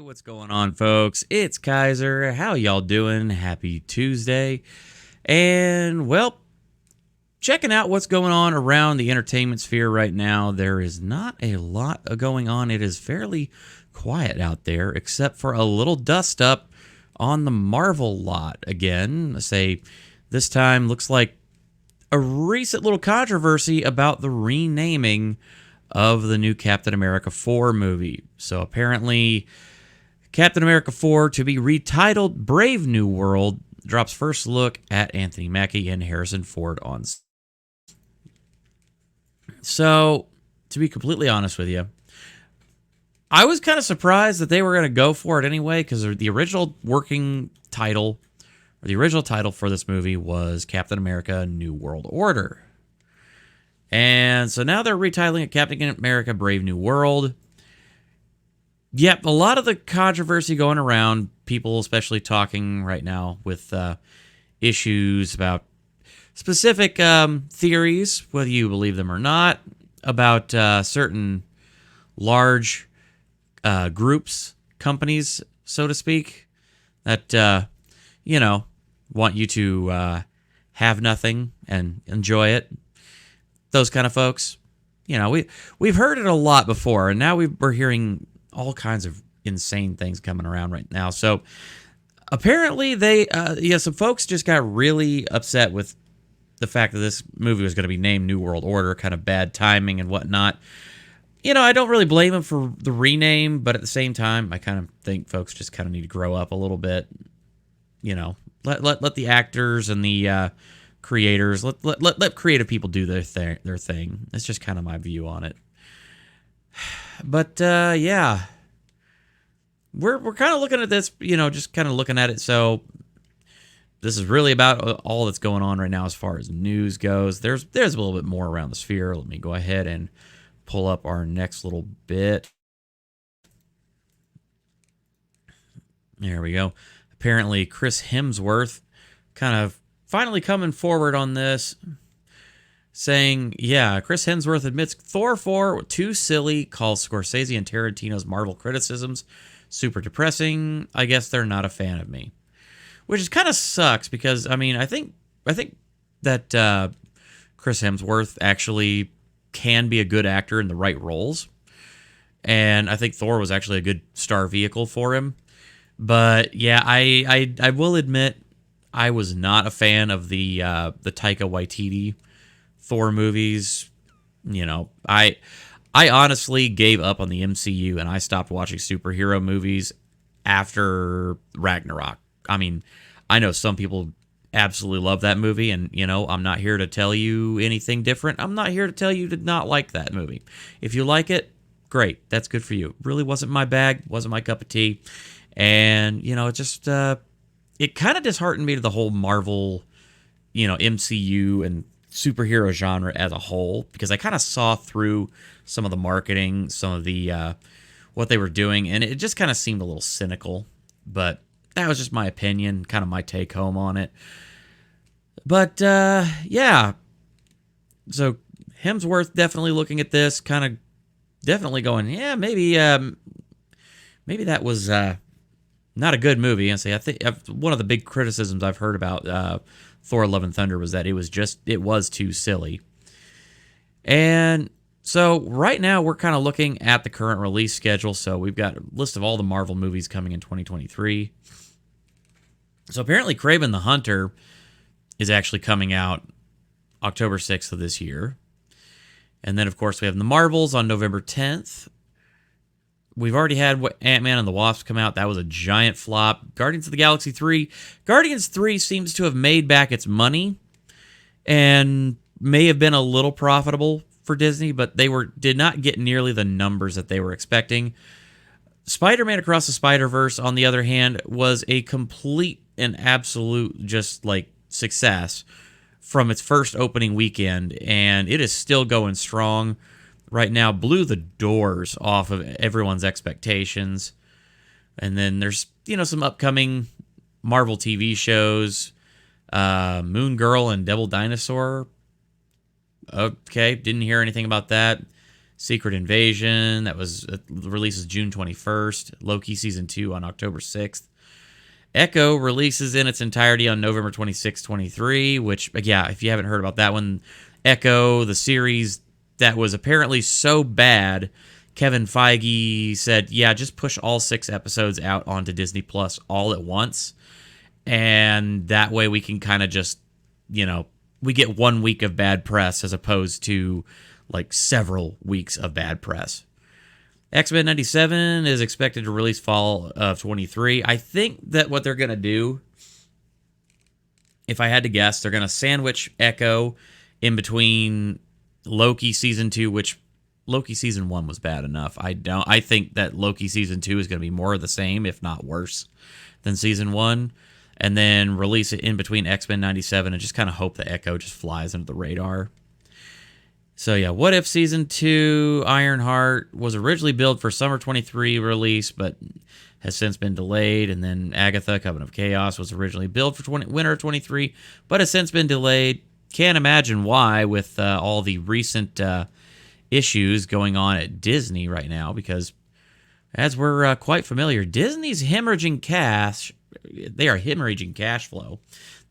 What's going on, folks? It's Kaiser. How y'all doing? Happy Tuesday. And, well, checking out what's going on around the entertainment sphere right now. There is not a lot going on. It is fairly quiet out there, except for a little dust up on the Marvel lot again. This time looks like a recent little controversy about the renaming of the new Captain America 4 movie. So apparently, Captain America 4, to be retitled Brave New World, drops first look at Anthony Mackie and Harrison Ford on. So, to be completely honest with you, I was kind of surprised that they were going to go for it anyway, because the original working title, or the original title for this movie was Captain America New World Order. And so now they're retitling it Captain America Brave New World. Yep, a lot of the controversy going around, people especially talking right now with issues about specific theories, whether you believe them or not, about certain large groups, companies, so to speak, that, want you to have nothing and enjoy it. Those kind of folks. We've heard it a lot before, and now we're hearing all kinds of insane things coming around right now. So apparently some folks just got really upset with the fact that this movie was going to be named New World Order, kind of bad timing and whatnot. I don't really blame them for the rename, but at the same time, I kind of think folks just kind of need to grow up a little bit. Let the actors and the creators, let creative people do their thing. That's just kind of my view on it. But yeah, we're kind of looking at this, just kind of looking at it. So this is really about all that's going on right now as far as news goes. There's a little bit more around the sphere. Let me go ahead and pull up our next little bit. There we go. Apparently, Chris Hemsworth kind of finally coming forward on this, saying, yeah, Chris Hemsworth admits Thor 4 too silly, calls Scorsese and Tarantino's Marvel criticisms super depressing. I guess they're not a fan of me. Which is kind of sucks because, I think that Chris Hemsworth actually can be a good actor in the right roles. And I think Thor was actually a good star vehicle for him. But yeah, I will admit I was not a fan of the Taika Waititi Thor movies. I honestly gave up on the MCU and I stopped watching superhero movies after Ragnarok. I know some people absolutely love that movie, and I'm not here to tell you anything different. I'm not here to tell you to not like that movie. If you like it, great, that's good for you. Really wasn't my bag, wasn't my cup of tea, and it just it kind of disheartened me to the whole Marvel, MCU and superhero genre as a whole, because I kind of saw through some of the marketing, some of the what they were doing, and it just kind of seemed a little cynical. But that was just my opinion, kind of my take home on it. But yeah, so Hemsworth definitely looking at this, kind of definitely going, yeah, maybe that was not a good movie. And I think one of the big criticisms I've heard about Thor: Love and Thunder was that it was too silly. And so right now we're kind of looking at the current release schedule. So we've got a list of all the Marvel movies coming in 2023. So apparently Kraven the Hunter is actually coming out October 6th of this year. And then, of course, we have the Marvels on November 10th. We've already had Ant-Man and the Wasp come out. That was a giant flop. Guardians of the Galaxy 3. Guardians 3 seems to have made back its money and may have been a little profitable for Disney, but they did not get nearly the numbers that they were expecting. Spider-Man Across the Spider-Verse, on the other hand, was a complete and absolute just success from its first opening weekend, and it is still going strong right now. Blew the doors off of everyone's expectations. And then there's some upcoming Marvel TV shows, Moon Girl and Devil Dinosaur. Okay, didn't hear anything about that. Secret Invasion, that was releases June 21st. Loki Season 2 on October 6th. Echo releases in its entirety on November 26, 23, which, yeah, if you haven't heard about that one, Echo, the series that was apparently so bad, Kevin Feige said, yeah, just push all 6 episodes out onto Disney Plus all at once. And that way we can kind of just, we get 1 week of bad press as opposed to like several weeks of bad press. X-Men 97 is expected to release fall of 23. I think that what they're going to do, if I had to guess, they're going to sandwich Echo in between Loki Season 2, which Loki Season 1 was bad enough. I think that Loki Season 2 is going to be more of the same, if not worse, than Season 1. And then release it in between X-Men 97 and just kind of hope that Echo just flies under the radar. So yeah, What If Season 2, Ironheart, was originally billed for Summer 23 release, but has since been delayed. And then Agatha, Covenant of Chaos, was originally billed for Winter of 23, but has since been delayed. Can't imagine why with all the recent issues going on at Disney right now, because as we're quite familiar, Disney's hemorrhaging cash. They are hemorrhaging cash flow.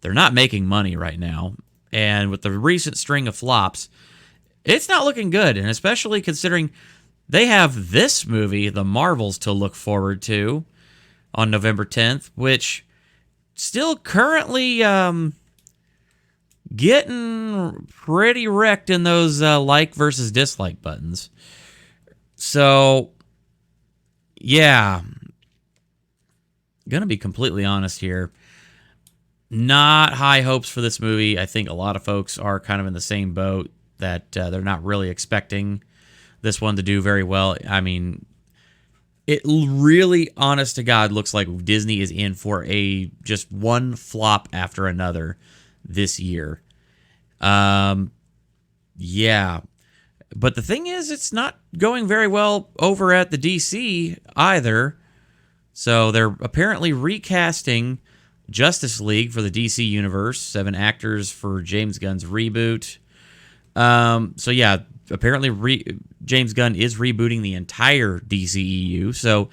They're not making money right now. And with the recent string of flops, it's not looking good, and especially considering they have this movie, The Marvels, to look forward to on November 10th, which still currently getting pretty wrecked in those like versus dislike buttons. So, yeah, gonna be completely honest here. Not high hopes for this movie. I think a lot of folks are kind of in the same boat, that they're not really expecting this one to do very well. I mean, it really, honest to God, looks like Disney is in for just one flop after another this year. Yeah. But the thing is, it's not going very well over at the DC either. So they're apparently recasting Justice League for the DC Universe, 7 actors for James Gunn's reboot. So yeah, apparently James Gunn is rebooting the entire DCEU. So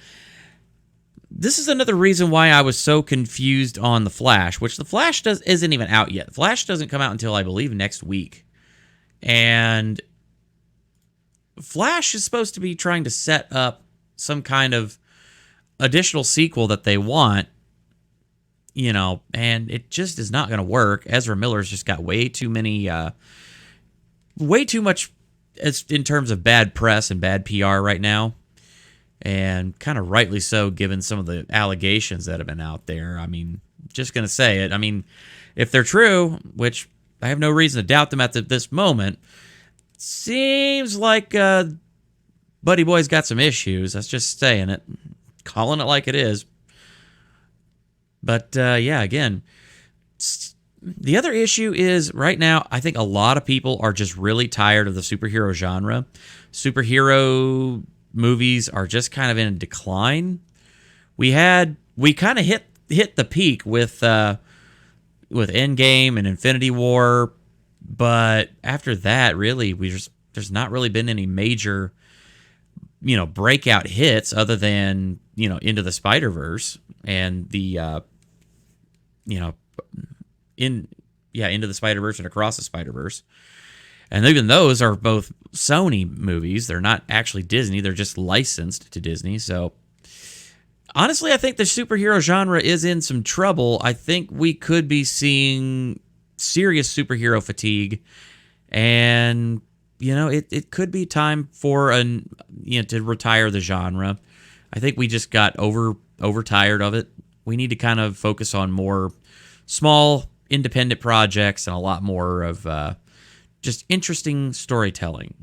this is another reason why I was so confused on The Flash, which The Flash isn't even out yet. The Flash doesn't come out until, I believe, next week. And Flash is supposed to be trying to set up some kind of additional sequel that they want, and it just is not going to work. Ezra Miller's just got way too much in terms of bad press and bad PR right now, and kind of rightly so given some of the allegations that have been out there. I mean, just going to say it. I mean, if they're true, which I have no reason to doubt them at this moment, seems like Buddy Boy's got some issues. That's just saying it, calling it like it is. But yeah, again, the other issue is right now, I think a lot of people are just really tired of the superhero genre. Superhero movies are just kind of in a decline. We kind of hit the peak with Endgame and Infinity War, but after that, really, there's not really been any major, breakout hits other than, Into the Spider-Verse and the, Into the Spider-Verse and Across the Spider-Verse. And even those are both Sony movies. They're not actually Disney. They're just licensed to Disney. So, honestly, I think the superhero genre is in some trouble. I think we could be seeing serious superhero fatigue. And, it could be time for to retire the genre. I think we just got overtired of it. We need to kind of focus on more small independent projects and a lot more of just interesting storytelling,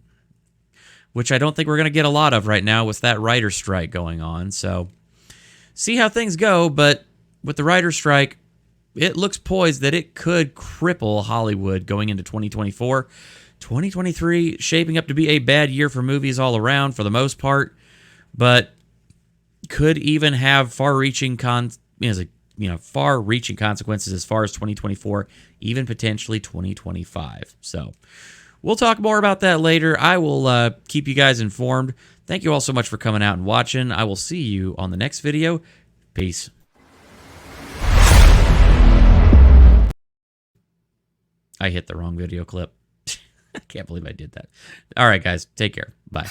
which I don't think we're going to get a lot of right now with that writer's strike going on. So see how things go, but with the writer's strike, it looks poised that it could cripple Hollywood going into 2024. 2023 shaping up to be a bad year for movies all around for the most part, but could even have far-reaching consequences as far as 2024, even potentially 2025. So we'll talk more about that later. I will keep you guys informed. Thank you all so much for coming out and watching. I will see you on the next video. Peace. I hit the wrong video clip. I can't believe I did that. All right, guys. Take care. Bye.